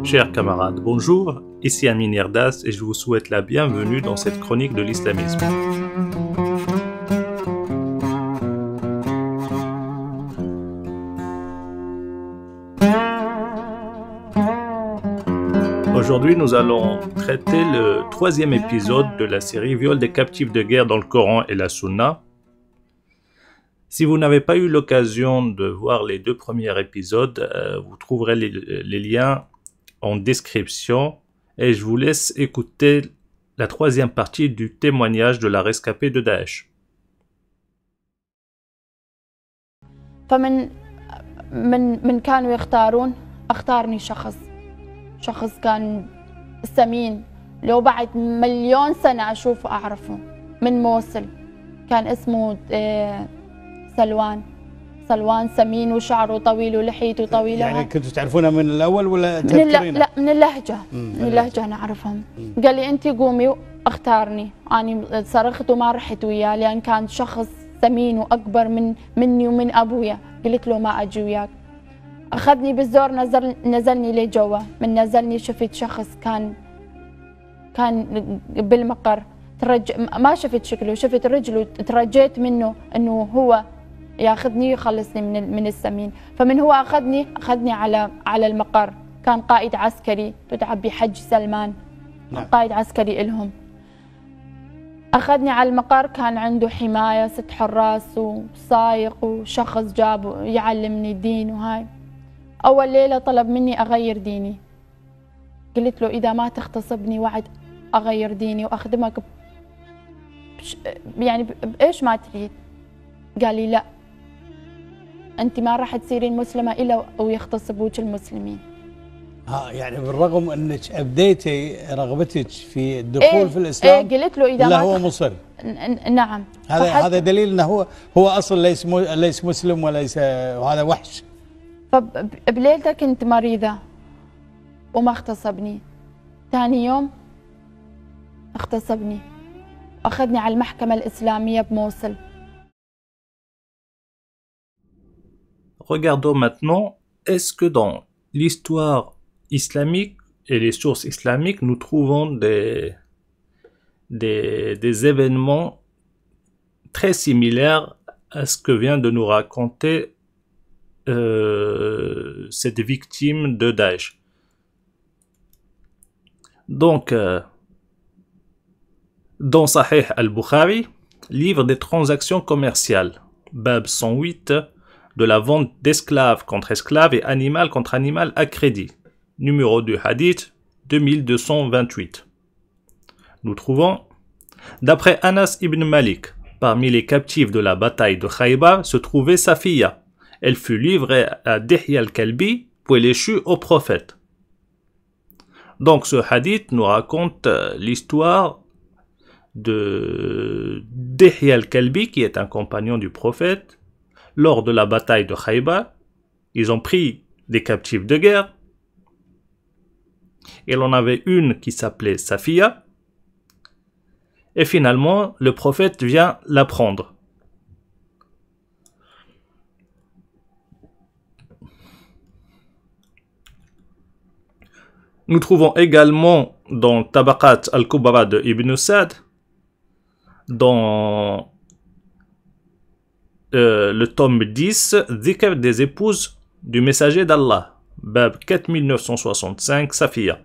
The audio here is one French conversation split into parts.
Chers camarades, bonjour, ici Amin Yerdas et je vous souhaite la bienvenue dans cette chronique de l'islamisme. Aujourd'hui, nous allons traiter le troisième épisode de la série Viol des captifs de guerre dans le Coran et la Sunna. Si vous n'avez pas eu l'occasion de voir les deux premiers épisodes, vous trouverez les liens en description et je vous laisse écouter la troisième partie du témoignage de la rescapée de Daesh. فمن من كانوا يختارون اختارني شخص كان سمين لو بعد مليون سنة أشوفه أعرفه من موصل كان اسمه سلوان سمين وشعره طويل ولحيته طويلة. يعني كنتوا تعرفونها من الأول ولا تذكرينها؟ لا من اللهجة من اللهجة نعرفهم. قال لي أنت قومي واختارني، أنا صرخت وما رحت وياه لأن كان شخص سمين وأكبر مني ومن أبويا. قلت له ما أجي وياك. أخذني بالزور نزلني لجوا. من نزلني شفت شخص كان بالمقر، ما شفت شكله، شفت رجله، ترجيت منه إنه هو ياخذني ويخلصني من السمين. فمن هو أخذني على المقر. كان قائد عسكري تدعى بحج سلمان، قائد عسكري إلهم. أخذني على المقر، كان عنده حماية 6 حراس وسايق وشخص جابه يعلمني الدين وهاي. أول ليلة طلب مني أغير ديني. قلت له إذا ما تغتصبني وعد أغير ديني وأخدمك يعني بإيش ما تريد. قال لي لا، أنت ما راح تصيرين مسلمة إلا ويغتصبوك المسلمين. يعني بالرغم أنك أبديتي رغبتك في الدخول في الإسلام، قلت له إذا لا ما هو مصر. نعم. هذا دليل أنه هو أصلا ليس مسلم وليس، وهذا وحش. فبليلتها كنت مريضة وما اغتصبني. ثاني يوم اغتصبني، أخذني على المحكمة الإسلامية بموصل. Regardons maintenant, est-ce que dans l'histoire islamique et les sources islamiques, nous trouvons des événements très similaires à ce que vient de nous raconter cette victime de Daesh. Donc, dans Sahih al-Bukhari, livre des transactions commerciales, Bab 108, de la vente d'esclaves contre esclaves et animal contre animal à crédit. Numéro du hadith 2228. Nous trouvons, d'après Anas ibn Malik, parmi les captifs de la bataille de Khaybar se trouvait Safiya. Elle fut livrée à Dihya al-Kalbi, puis elle échut au prophète. Donc ce hadith nous raconte l'histoire de Dihya al-Kalbi, qui est un compagnon du prophète. Lors de la bataille de Khaybar, ils ont pris des captifs de guerre. Il en avait une qui s'appelait Safiya. Et finalement, le prophète vient la prendre. Nous trouvons également dans Tabaqat al-Kubra de Ibn Sa'd, dans le tome 10, Dhikr des épouses du messager d'Allah, Bab 4965, Safiya.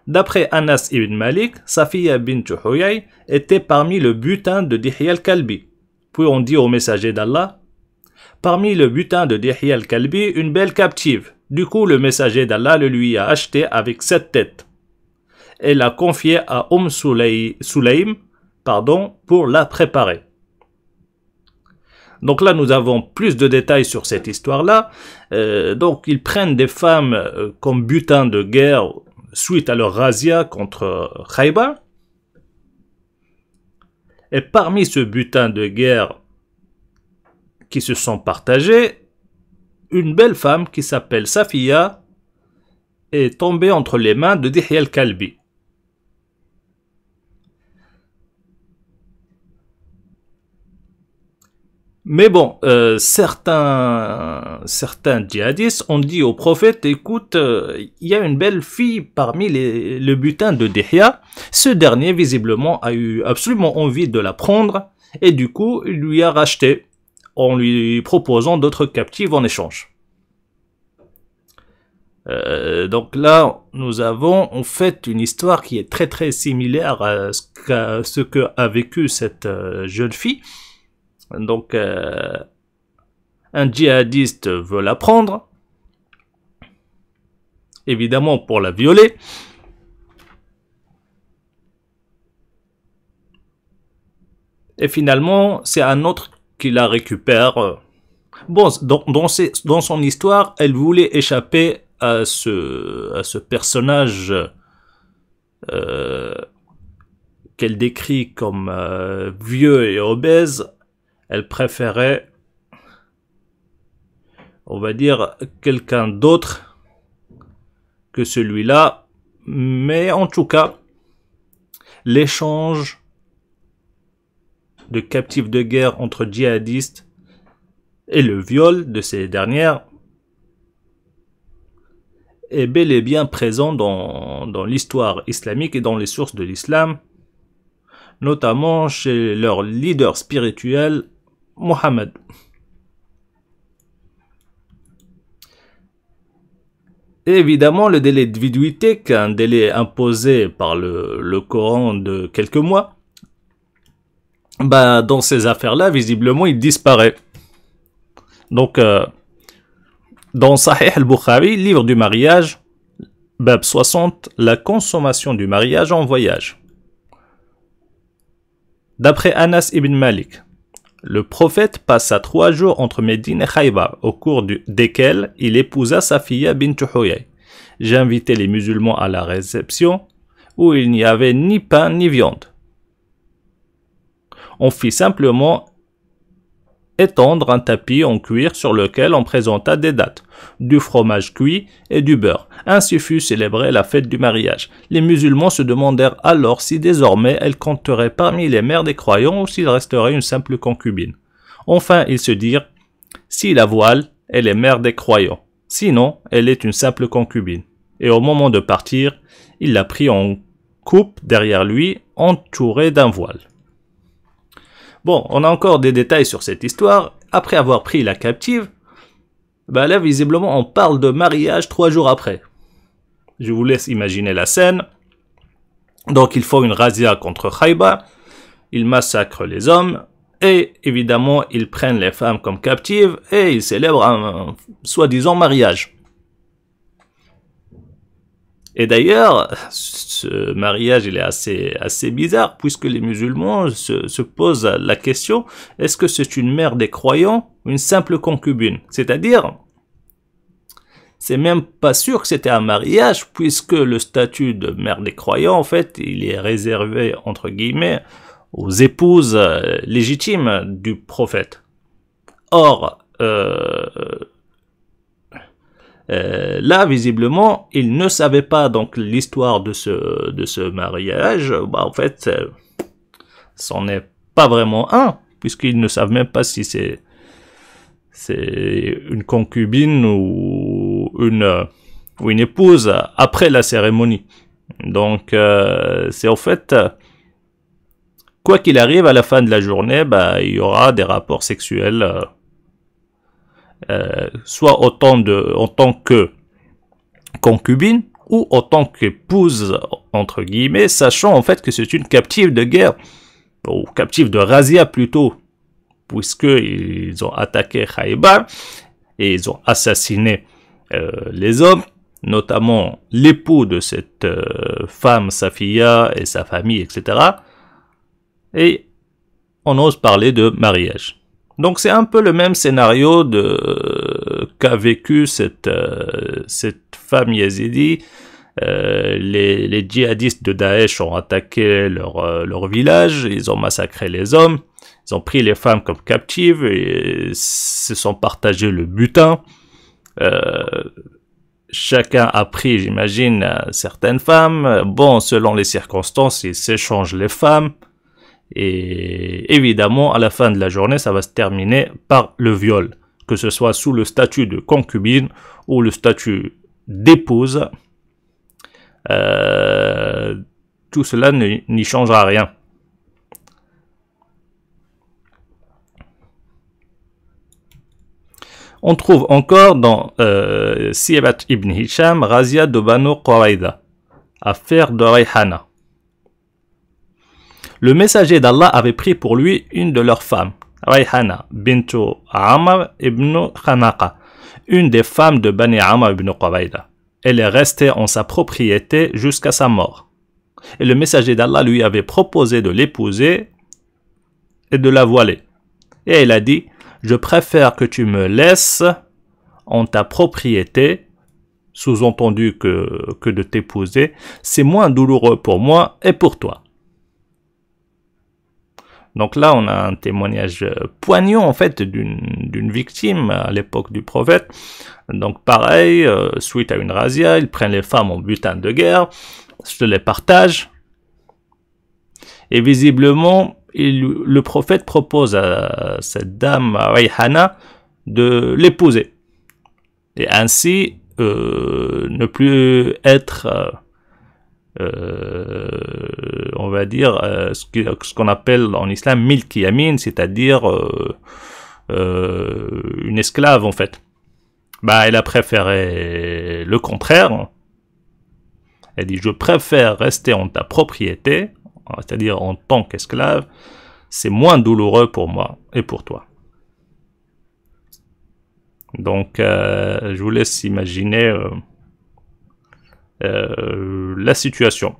D'après Anas ibn Malik, Safiya bint Huyay était parmi le butin de Dihya al-Kalbi. Puis on dit au messager d'Allah, parmi le butin de Dihya al-Kalbi, une belle captive. Du coup, le messager d'Allah le lui a acheté avec 7 têtes. Et l'a confié à Sulaym, pour la préparer. Donc là, nous avons plus de détails sur cette histoire-là. Donc, ils prennent des femmes comme butin de guerre suite à leur razzia contre Khaybar. Et parmi ce butin de guerre qui se sont partagés, une belle femme qui s'appelle Safiya est tombée entre les mains de Dihya al-Kalbi. Mais bon, certains djihadistes ont dit au prophète, écoute, il y a une belle fille parmi le butin de Dihya. Ce dernier, visiblement, a eu absolument envie de la prendre, et du coup, il lui a racheté, en lui proposant d'autres captives en échange. Donc là, nous avons en fait une histoire qui est très très similaire à ce que a vécu cette jeune fille. Donc, un djihadiste veut la prendre, évidemment pour la violer. Et finalement, c'est un autre qui la récupère. Bon, dans son histoire, elle voulait échapper à ce personnage qu'elle décrit comme vieux et obèse. Elle préférait, on va dire, quelqu'un d'autre que celui-là. Mais en tout cas, l'échange de captifs de guerre entre djihadistes et le viol de ces dernières est bel et bien présent dans l'histoire islamique et dans les sources de l'islam, notamment chez leur leader spirituel, Mohammed. Et évidemment, le délai de viduité, qu'un délai imposé par le Coran de quelques mois, bah, dans ces affaires-là, visiblement, il disparaît. Donc, dans Sahih al-Bukhari, livre du mariage, Bab 60, la consommation du mariage en voyage. D'après Anas ibn Malik, le prophète passa 3 jours entre Médine et Khaybar, au cours desquels il épousa Safiya bint Huyay. J'ai invité les musulmans à la réception, où il n'y avait ni pain ni viande. On fit simplement étendre un tapis en cuir sur lequel on présenta des dattes, du fromage cuit et du beurre. Ainsi fut célébrée la fête du mariage. Les musulmans se demandèrent alors si désormais elle compterait parmi les mères des croyants ou s'il resterait une simple concubine. Enfin, ils se dirent, si la voile, elle est mère des croyants. Sinon, elle est une simple concubine. Et au moment de partir, il la prit en coupe derrière lui, entourée d'un voile. Bon, on a encore des détails sur cette histoire. Après avoir pris la captive, bah là, visiblement, on parle de mariage 3 jours après. Je vous laisse imaginer la scène. Donc, ils font une razzia contre Khaybar. Ils massacrent les hommes. Et évidemment, ils prennent les femmes comme captives. Et ils célèbrent un soi-disant mariage. Et d'ailleurs, ce mariage il est assez bizarre, puisque les musulmans se posent la question, est-ce que c'est une mère des croyants ou une simple concubine? C'est-à-dire, c'est même pas sûr que c'était un mariage, puisque le statut de mère des croyants, en fait, il est réservé, entre guillemets, aux épouses légitimes du prophète. Or, là, visiblement, il ne savait pas donc l'histoire de ce mariage. Bah, en fait, c'en est pas vraiment un, puisqu'ils ne savent même pas si c'est une concubine ou une épouse après la cérémonie. Donc, c'est en fait, quoi qu'il arrive, à la fin de la journée, bah, il y aura des rapports sexuels. Soit en tant que concubine ou en tant qu'épouse entre guillemets, sachant en fait que c'est une captive de guerre ou captive de razzia plutôt, puisque ils ont attaqué Khaybar et ils ont assassiné les hommes, notamment l'époux de cette femme Safiya et sa famille, etc. Et on ose parler de mariage. Donc c'est un peu le même scénario qu'a vécu cette femme yézidi. Les djihadistes de Daesh ont attaqué leur village, ils ont massacré les hommes, ils ont pris les femmes comme captives et se sont partagés le butin. Chacun a pris, j'imagine, certaines femmes. Bon, selon les circonstances, ils s'échangent les femmes. Et évidemment, à la fin de la journée, ça va se terminer par le viol, que ce soit sous le statut de concubine ou le statut d'épouse. Tout cela n'y changera rien. On trouve encore dans Sirat ibn Hisham, Razia de Banu Quraïda, affaire de Rayhana. Le messager d'Allah avait pris pour lui une de leurs femmes, Rayhana bintu Amr ibn Khanaqa, une des femmes de Bani Amr ibn Quraïda. Elle est restée en sa propriété jusqu'à sa mort. Et le messager d'Allah lui avait proposé de l'épouser et de la voiler. Et elle a dit, je préfère que tu me laisses en ta propriété, sous-entendu que de t'épouser, c'est moins douloureux pour moi et pour toi. Donc là, on a un témoignage poignant en fait d'une victime à l'époque du prophète. Donc pareil, suite à une razzia, ils prennent les femmes en butin de guerre, se les partagent. Et visiblement, le prophète propose à cette dame, Rayhana, de l'épouser. Et ainsi, ne plus être... on va dire ce qu'on appelle en islam milk yamin, c'est-à-dire une esclave en fait. Bah, elle a préféré le contraire. Elle dit, je préfère rester en ta propriété, c'est-à-dire en tant qu'esclave, c'est moins douloureux pour moi et pour toi. Donc je vous laisse imaginer la situation.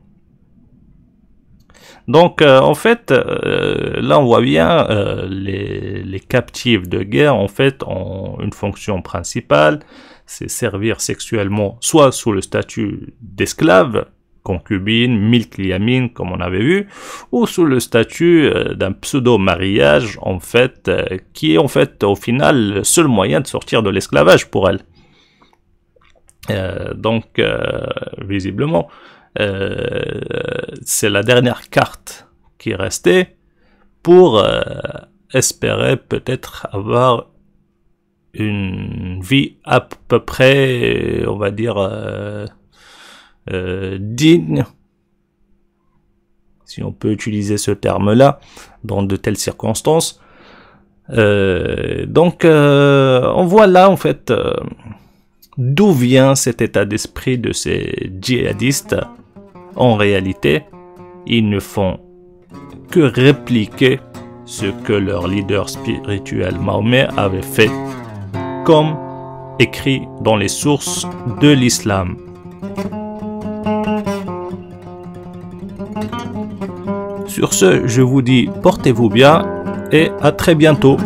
Donc en fait, là on voit bien les captifs de guerre en fait ont une fonction principale, c'est servir sexuellement soit sous le statut d'esclave, concubine, milk yamin comme on avait vu, ou sous le statut d'un pseudo-mariage en fait, qui est en fait au final le seul moyen de sortir de l'esclavage pour elle. Donc visiblement c'est la dernière carte qui restait pour espérer peut-être avoir une vie à peu près, on va dire, digne, si on peut utiliser ce terme-là, dans de telles circonstances. Donc on voit là en fait d'où vient cet état d'esprit de ces djihadistes. En réalité, ils ne font que répliquer ce que leur leader spirituel Mahomet avait fait, comme écrit dans les sources de l'islam. Sur ce, je vous dis portez-vous bien et à très bientôt.